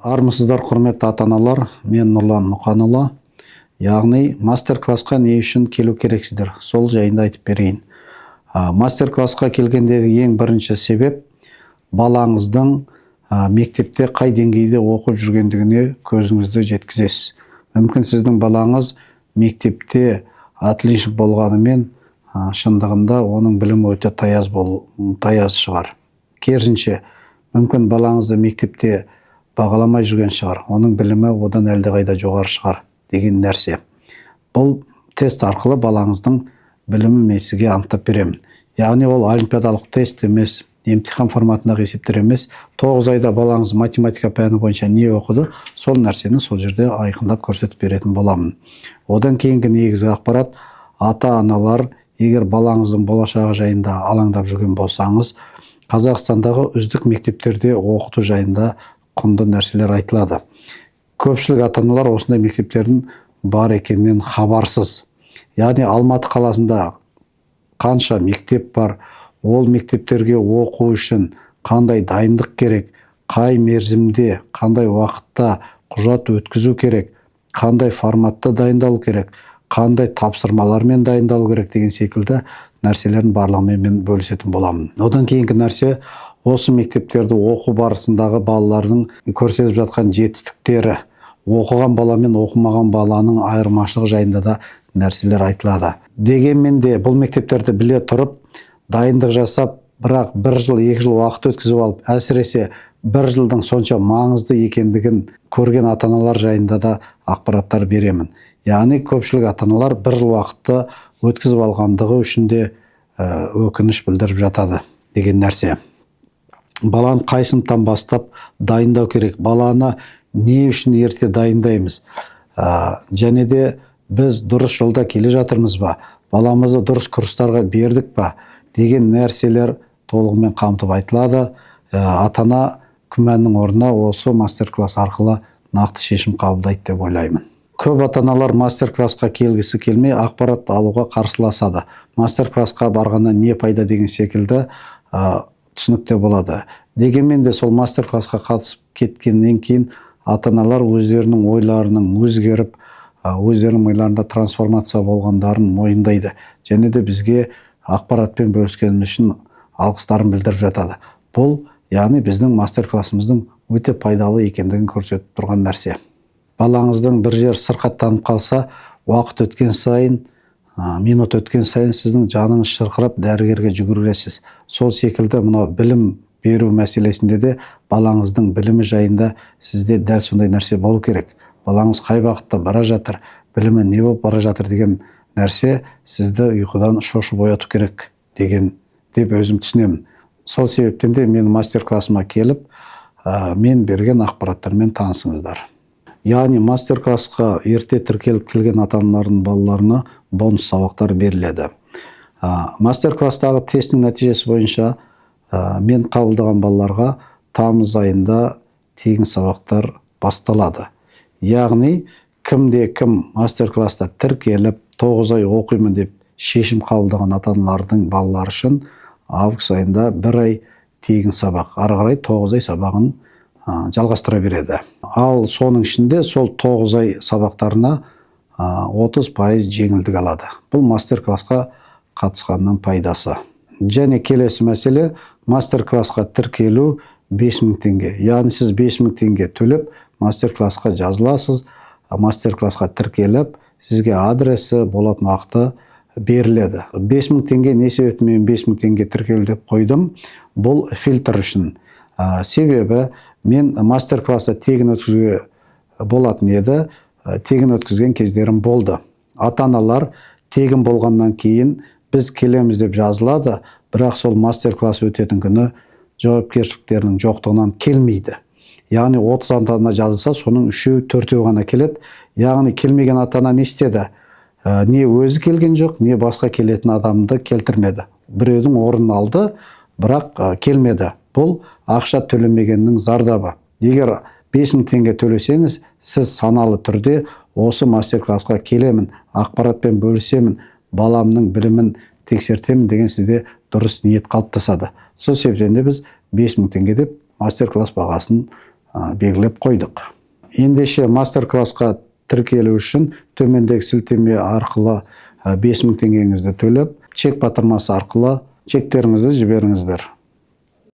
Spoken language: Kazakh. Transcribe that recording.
Армысыздар, құрметті ата-аналар, мен Нұрлан Мұқанұлы. Яғни мастер-классқа не үшін келу керексіздер, сол жайында айтып берейін. Мастер-классқа келгендегі ең бірінші себеп балаңыздың мектепте қай деңгейде оқып жүргендігіне көзіңізді жеткізесіз. Мүмкін сіздің балаңыз мектепте отличник болғанымен шындығында оның білімі өте таяз шығар. Керісінше, мүмкін балаңызды мектепте бағаламай жүрген шығар, оның білімі одан әлдеқайда жоғары шығар деген нәрсе. Бұл тест арқылы балаңыздың білімін мен сізге анықтап беремін. Яғни ол олимпиадалық тест емес, емтихан форматындағы есептер емес. 9 айда балаңыз математика пәні бойынша не оқыды, сол нәрсені сол жерде айқындап көрсетіп беретін боламын. Одан кейінгі негізгі ақпарат, ата-аналар, егер балаңыздың болашағы жайында алаңдап жүрген болсаңыз, Қазақстандағы үздік мектептерде оқыту жайында құнды нәрселер айтылады. Көпшілік ата-аналар осындай мектептердің бар екенінен хабарсыз. Яғни Алматы қаласында қанша мектеп бар, ол мектептерге оқу үшін қандай дайындық керек, қай мерзімде, қандай уақытта құжат өткізу керек, қандай форматта дайындалу керек, қандай тапсырмалармен дайындалу керек деген секілді нәрселердің барлығымен мен бөлісетін боламын. Одан кейінгі нәрсе, осы мектептерді оқу барысындағы балалардың көрсетіп жатқан жетістіктері, оқыған бала мен оқымаған баланың айырмашылығы жайында да нәрселер айтылады. Дегенмен де бұл мектептерді біле тұрып, дайындық жасап, бірақ 1 жыл, 2 жыл уақыт өткізіп алып, әсіресе 1 жылдың сонша маңызды екендігін көрген ата-аналар жайында да ақпараттар беремін. Яғни көпшілік ата-аналар 1 жыл уақытты өткізіп алғандығы үшін де өкініш білдіріп жатады деген нәрсе. Баланы қай сыныптан бастап дайындау керек, баланы не үшін ерте дайындаймыз, және де біз дұрыс жолда келе жатырмыз ба, баламызды дұрыс курстарға бердік па деген нәрселер толығымен қамтып айтылады. Ата-ана күмәннің орнына осы мастер-класс арқылы нақты шешім қабылдайды деп ойлаймын. Көп ата-аналар мастер-классқа келгісі келмей ақпарат алуға қарсыласады. Мастер-классқа барғаннан не пайда деген секілді түсінікте болады. Дегенмен де сол мастер-классқа қатысып кеткеннен кейін ата-аналар өздерінің ойларының өзгеріп, өздерінің ойларында трансформация болғандарын мойындайды. Және де бізге ақпаратпен бөліскені үшін алғыстарын білдіріп жатады. Бұл, яғни біздің мастер-классымыздың өте пайдалы екендігін көрсетіп тұрған нәрсе. Балаңыздың бір жер сырқаттанып қалса, уақыт өткен сайын, минут өткен сайын сіздің жаныңыз шырқырап дәрігерге жүгіресіз. Сол секілді мынау білім беру мәселесінде де балаңыздың білімі жайында сізде дәл сондай нәрсе болу керек. Балаңыз қай бағытта бара жатыр, білімі не болып бара жатыр деген нәрсе сізді ұйқыдан шошып ояту керек деп өзім түсінемін. Сол себептен де мен мастер-классыма келіп, мен берген ақпараттармен танысыңыздар. Яғни мастер-классқа ерте тіркеліп келген ата-аналардың балаларына бонус сабақтар беріледі. Мастер-класстағы тестің нәтижесі бойынша мен қабылдаған балаларға тамыз айында тегін сабақтар басталады. Яғни кім мастер-класста тіркеліп 9 ай оқимын деп шешім қабылдаған ата-аналардың балалары үшін август айында 1 ай тегін сабақ, ары қарай 9 ай сабағын жалғастыра береді. Ал соның ішінде сол 9 ай сабақтарына 30% жеңілдік алады. Бұл мастер-классқа қатысқанның пайдасы. Және келесі мәселе, мастер-классқа тіркелу 5000 теңге. Яғни сіз 5000 теңге төлеп мастер-классқа жазыласыз, мастер-классқа тіркеліп, сізге адресі болатын уақыты беріледі. 5000 теңге не себепті мен 5000 теңге тіркелу деп қойдым? Бұл фильтр үшін. Себебі мен мастер-классы тегін өткізуге болатын еді, тегін өткізген кездерім болды. Ата-аналар тегін болғаннан кейін біз келеміз деп жазылады, бірақ сол мастер-класс өтетін күні жауапкершіліктерінің жоқтығынан келмейді. Яғни 30 ата-ана жазылса, соның 3-4 ғана келеді. Яғни келмеген ата-ана не істеді? Не өзі келген жоқ, не басқа келетін адамды келтірмеді. Біреудің орнын алды, бірақ келмеді. Бұл ақша төлемегеннің зардабы. Егер 5000 теңге төлесеңіз, сіз саналы түрде осы мастер-классқа келемін, ақпаратпен бөлісемін, баламның білімін тексертемін деген сізде дұрыс ниет қалыптасады. Сол себептен де біз 5000 теңге деп мастер-класс бағасын белгілеп қойдық. Ендеше мастер-классқа тіркелу үшін төмендегі сілтеме арқылы 5000 теңгеңізді төлеп, чек батырмасы арқылы чектеріңізді жіберіңіздер.